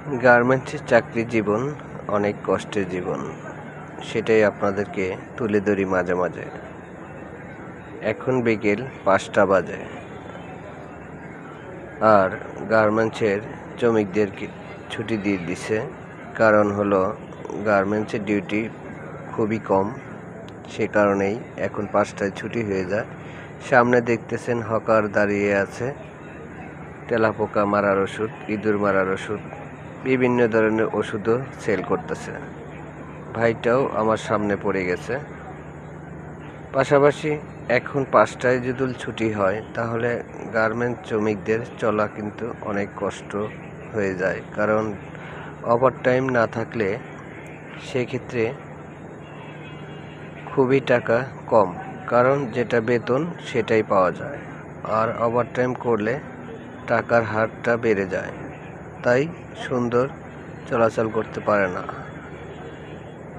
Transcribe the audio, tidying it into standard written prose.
গার্মেন্টসের চাকরি জীবন অনেক কষ্টের জীবন, সেটাই আপনাদেরকে তুলে ধরি মাঝে মাঝে। এখন বিকেল 5টা বাজে, আর গার্মেন্টসের শ্রমিকদেরকে ছুটি দিয়ে দিছে। কারণ হলো গার্মেন্টসের ডিউটি খুবই কম, সে কারণেই এখন 5টায় ছুটি হয়ে যায়। সামনে দেখতেছেন হকার দাঁড়িয়ে আছে, তেলাপোকা মারার ওষুধ, ইঁদুর মারার ওষুধ, বিভিন্ন ধরনের ওষুধও সেল করতেছে। ভাইটাও আমার সামনে পড়ে গেছে। পাশাপাশি এখন 5টায় যদি ছুটি হয়, তাহলে গার্মেন্ট শ্রমিকদের চলা কিন্তু অনেক কষ্ট হয়ে যায়। কারণ ওভারটাইম না থাকলে সেক্ষেত্রে খুবই টাকা কম, কারণ যেটা বেতন সেটাই পাওয়া যায়, আর ওভারটাইম করলে টাকার হারটা বেড়ে যায়, তাই সুন্দর চলাচল করতে পারে না।